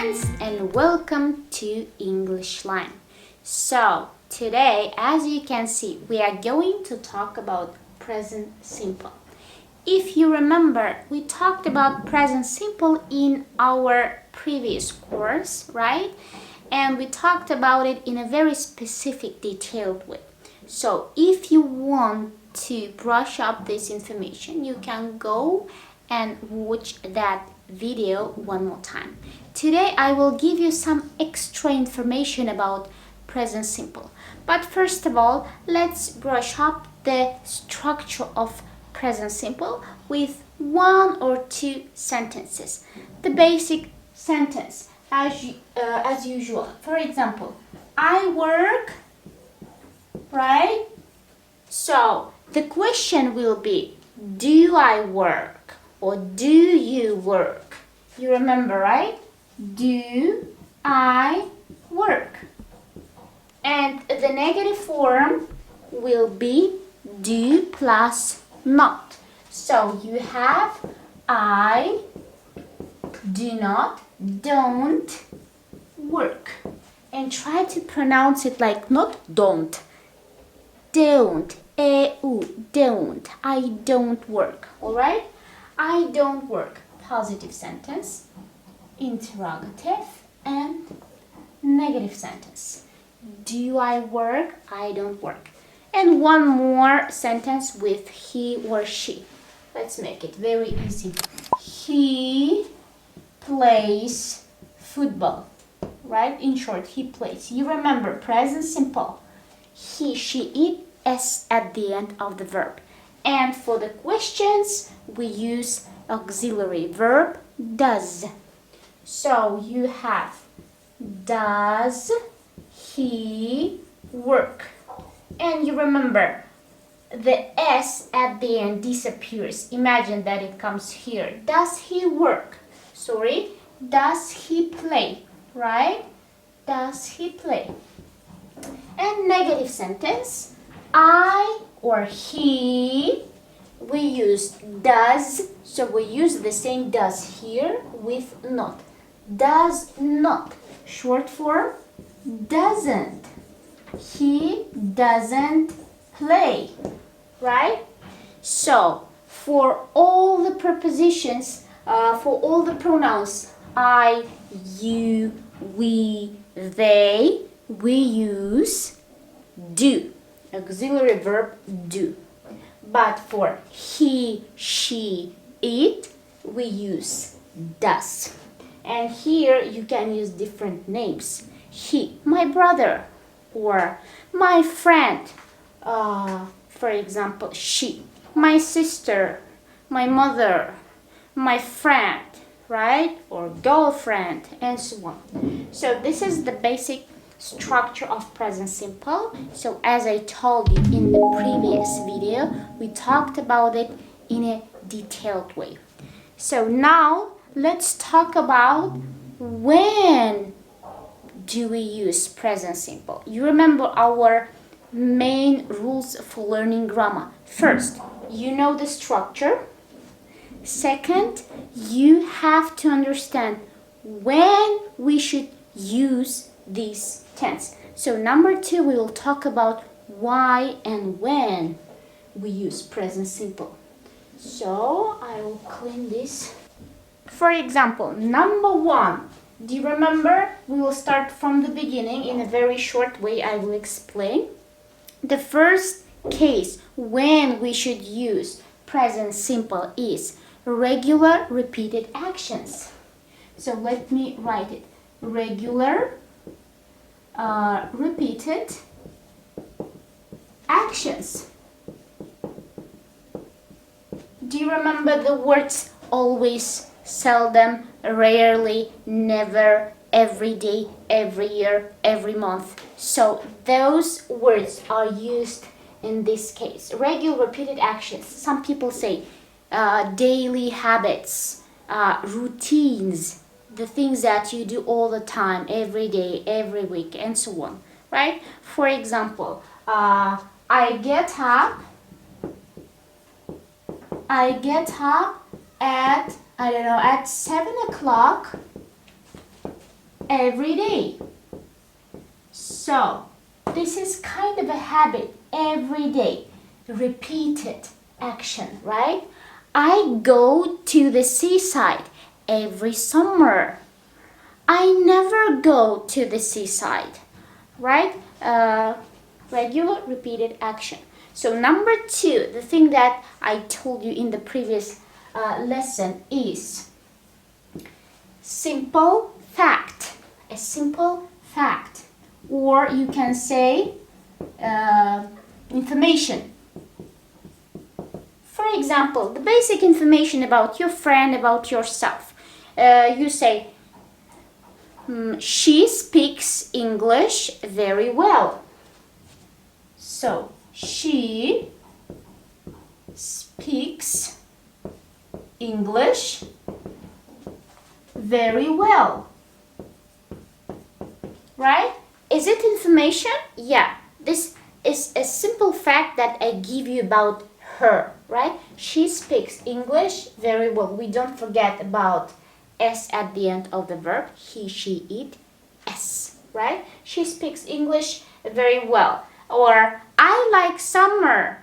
friends, and welcome to English Line. So today, as you can see, we are going to talk about present simple. If you remember, we talked about present simple in our previous course, right? And we talked about it in a very specific, detailed way. So if you want to brush up this information, you can go and watch that video one more time. Today I will give you some extra information about present simple. But first of all, let's brush up the structure of present simple with one or two sentences. The basic sentence as usual. For example, I work, right? So the question will be, do I work or do you work? You remember, right? Do I work? And the negative form will be do plus not. So you have I do not, don't work. And try to pronounce it like not don't. Don't. Don't. I don't work. Alright? I don't work. Positive sentence, interrogative, and negative sentence. Do I work? I don't work. And one more sentence with he or she. Let's make it very easy. He plays football. Right? In short, he plays. You remember, present simple. He, she, it, s at the end of the verb. And for the questions, we use auxiliary verb does. So you have does he work? And you remember the s at the end disappears. Imagine that it comes here. Does he work? Sorry, does he play? Right? Does he play? And negative sentence, I or he, we use does, so we use the same does here with not. Does not, short form, doesn't. He doesn't play, right? So for all the prepositions, for all the pronouns, I, you, we, they, we use do, auxiliary verb do. But for he, she, it, we use does. And here you can use different names. He, my brother, or my friend. For example, she, my sister, my mother, my friend, right? Or girlfriend, and so on. So this is the basic structure of present simple. So as I told you in the previous video, we talked about it in a detailed way. So now let's talk about when do we use present simple. You remember our main rules for learning grammar. First, you know the structure. Second, you have to understand when we should use this tense. So number two, we will talk about why and when we use present simple. So I will clean this. For example, number one, do you remember? We will start from the beginning in a very short way. I will explain. The first case when we should use present simple is regular repeated actions. So let me write it. Regular repeated actions. Do you remember the words always, seldom, rarely, never, every day, every year, every month? So those words are used in this case. Regular repeated actions. Some people say daily habits, routines, the things that you do all the time, every day, every week, and so on, right? For example, I get up at, at 7 o'clock every day. So, this is kind of a habit, every day, repeated action, right? I go to the seaside every summer. I never go to the seaside, right? Regular repeated action. So number 2, the thing that I told you in the previous lesson is simple fact. A simple fact. Or you can say information. For example, the basic information about your friend, about yourself. You say, she speaks English very well. So, she speaks English very well. Right? Is it information? Yeah. This is a simple fact that I give you about her, right? She speaks English very well. We don't forget about S at the end of the verb. He, she, it, S, right? She speaks English very well. Or, I like summer.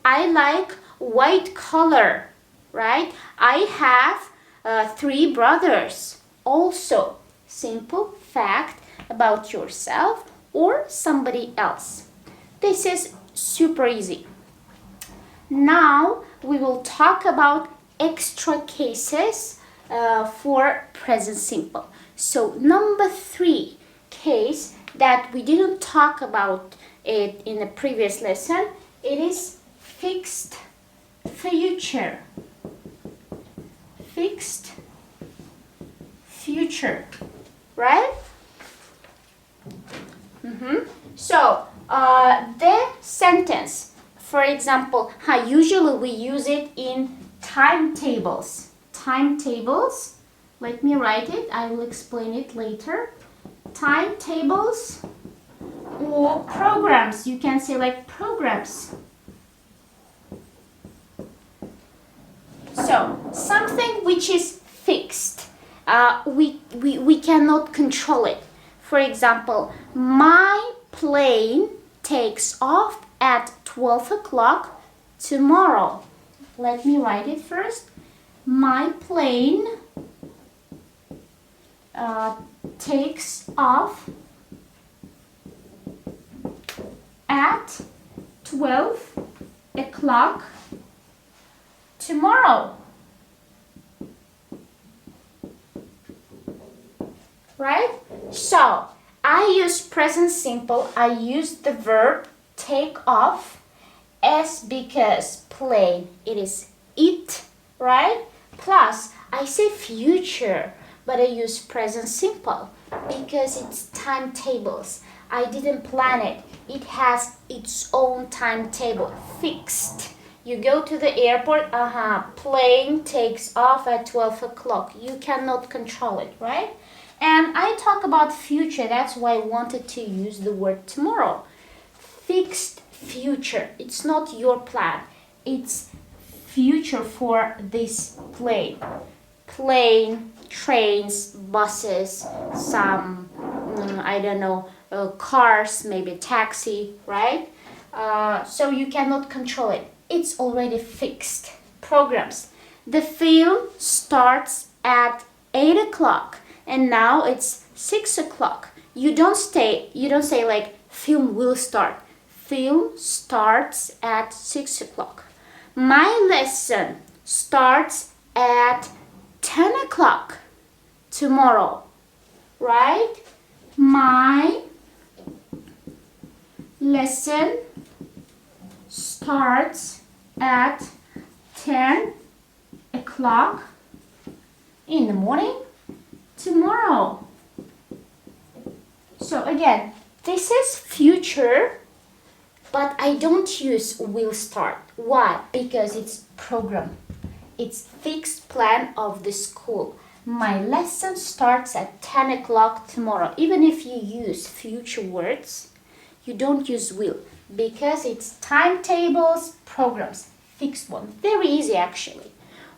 I like white color, right? I have 3 brothers. Also, simple fact about yourself or somebody else. This is super easy. Now we will talk about extra cases for present simple. So number 3 case that we didn't talk about it in the previous lesson, it is fixed future. Fixed future, right? So the sentence, for example, usually we use it in timetables. Timetables, let me write it, I will explain it later. Timetables or programs, you can say like programs. So, something which is fixed, we cannot control it. For example, my plane takes off at 12 o'clock tomorrow. Let me write it first. My plane takes off at 12 o'clock tomorrow. Right? So, I use present simple. I use the verb take off as because plane, it is it, right? Plus, I say future, but I use present simple because it's timetables. I didn't plan it. It has its own timetable, fixed. You go to the airport, plane takes off at 12 o'clock. You cannot control it, right? And I talk about future, that's why I wanted to use the word tomorrow. Fixed future, it's not your plan, it's future for this plane. Plane, trains, buses, some, cars, maybe taxi, right? So you cannot control it. It's already fixed. Programs. The film starts at 8 o'clock and now it's 6 o'clock. You don't say like film will start. Film starts at 6 o'clock. My lesson starts at 10 o'clock tomorrow, right? My lesson starts at 10 o'clock in the morning tomorrow. So again, this is future, but I don't use will start. Why? Because it's program. It's fixed plan of the school. My lesson starts at 10 o'clock tomorrow. Even if you use future words, you don't use will because it's timetables, programs, fixed one. Very easy actually.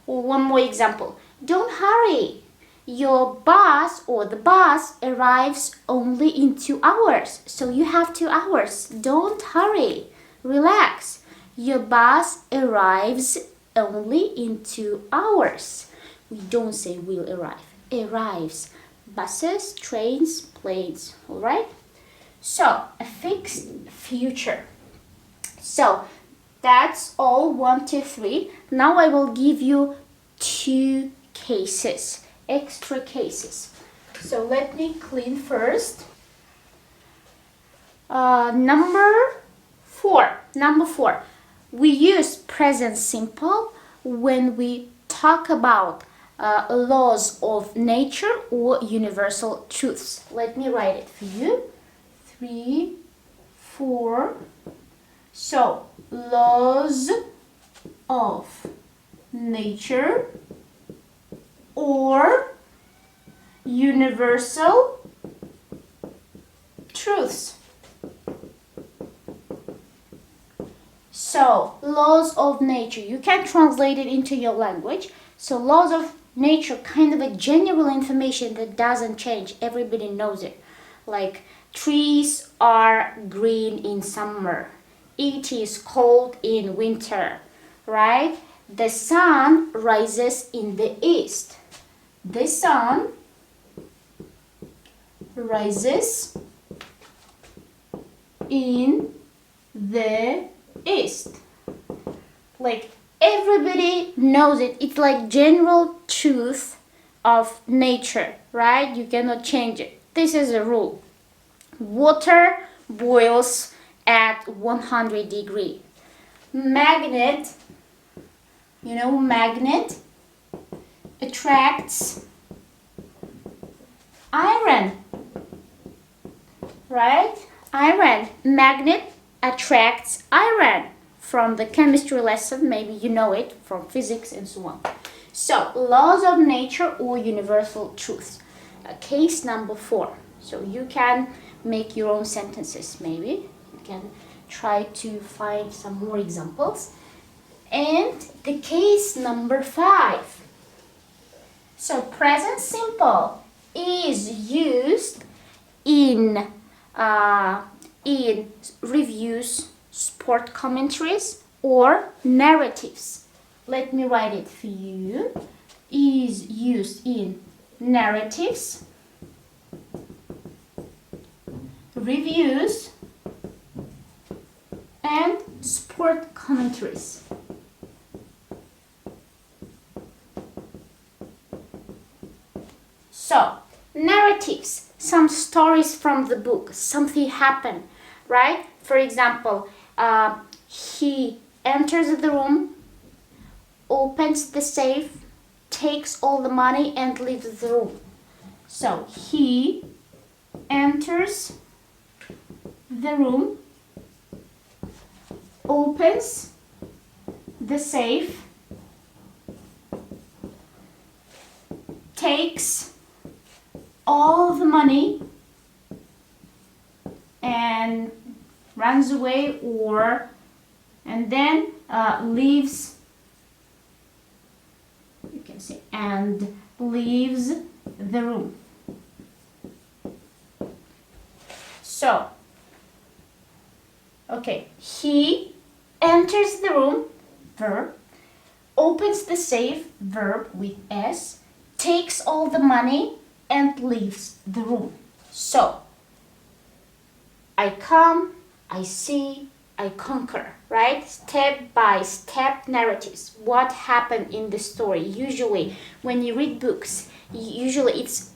One more example. Don't hurry. your bus or the bus arrives only in 2 hours. So you have 2 hours. Don't hurry. Relax. Your bus arrives only in 2 hours. We don't say will arrive. Arrives. Buses, trains, planes. Alright? So, a fixed future. So, that's all 1, 2, 3. Now I will give you 2 cases. Extra cases. So let me clean first. Number 4. We use present simple when we talk about laws of nature or universal truths. Let me write it for you. 3, 4. So, laws of nature or universal truths. So, laws of nature. You can translate it into your language. So, laws of nature, kind of a general information that doesn't change. Everybody knows it. Like, trees are green in summer. It is cold in winter, right? The sun rises in the east. The sun rises in the east. Like everybody knows it. It's like general truth of nature, right? You cannot change it. This is a rule. Water boils at 100 degrees. Magnet, magnet attracts iron, right? Iron, magnet attracts iron. From the chemistry lesson, maybe you know it from physics and so on. So, laws of nature or universal truths. Case number 4. So you can make your own sentences, maybe. You can try to find some more examples. And the case number 5. So present simple is used in reviews, sport commentaries, or narratives. Let me write it for you. Is used in narratives, reviews, and sport commentaries. So, narratives, some stories from the book, something happened, right? For example, he enters the room, opens the safe, takes all the money and leaves the room. So, he enters the room, opens the safe, takes all the money and runs away, and then leaves, you can say, and leaves the room. So, okay, he enters the room, verb, opens the safe, verb with S, takes all the money and leaves the room. So, I come, I see, I conquer, right? Step by step narratives. What happened in the story? Usually, when you read books, usually it's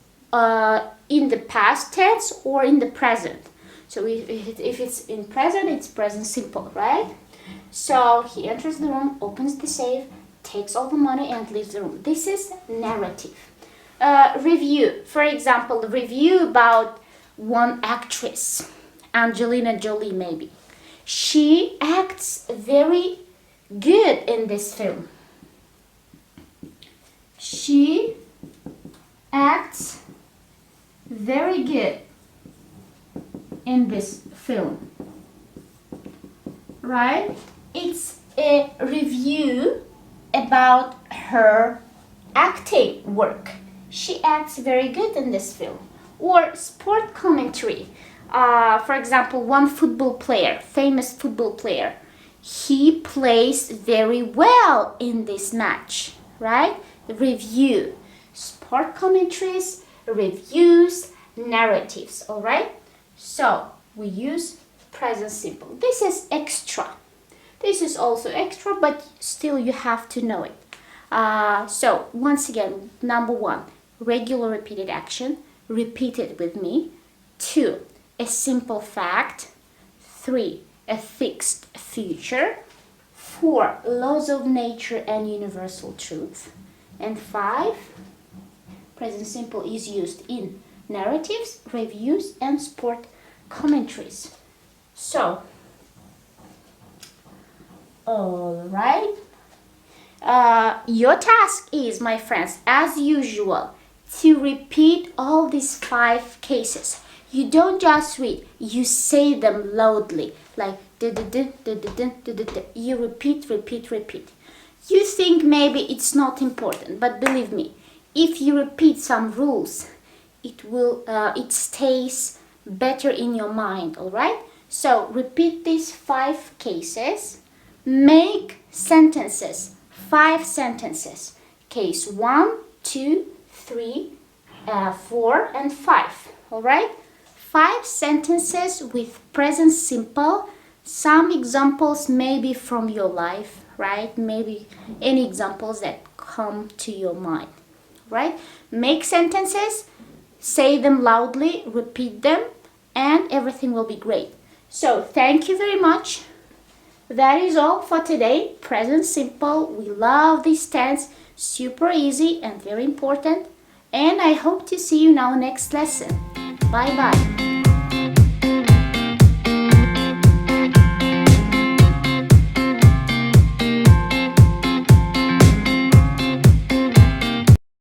in the past tense or in the present. So if it's in present, it's present simple, right? So he enters the room, opens the safe, takes all the money and leaves the room. This is narrative. Review. For example, review about one actress, Angelina Jolie maybe. She acts very good in this film. She acts very good in this film, right? It's a review about her acting work. she acts very good in this film. Or sport commentary. For example, one football player, famous football player, he plays very well in this match, right? Review. Sport commentaries, reviews, narratives, all right? So we use present simple. This is extra. This is also extra, but still you have to know it. So once again, number 1, regular repeated action. Repeat it with me. 2, a simple fact. 3, a fixed future. 4, laws of nature and universal truth. And 5, present simple is used in narratives, reviews, and sport commentaries. So, all right. Your task is, my friends, as usual, to repeat all these 5 cases. You don't just read, you say them loudly, like you repeat. You think maybe it's not important, but believe me, if you repeat some rules, it stays better in your mind, all right? So repeat these 5 cases. Make sentences, 5 sentences. Case 1, 2, 3, 4, and 5. All right? 5 sentences with present simple. Some examples maybe from your life, right? Maybe any examples that come to your mind, right? Make sentences, say them loudly, repeat them, and everything will be great. So thank you very much. That is all for today. Present simple. We love this tense. Super easy and very important. And I hope to see you now next lesson. Bye bye.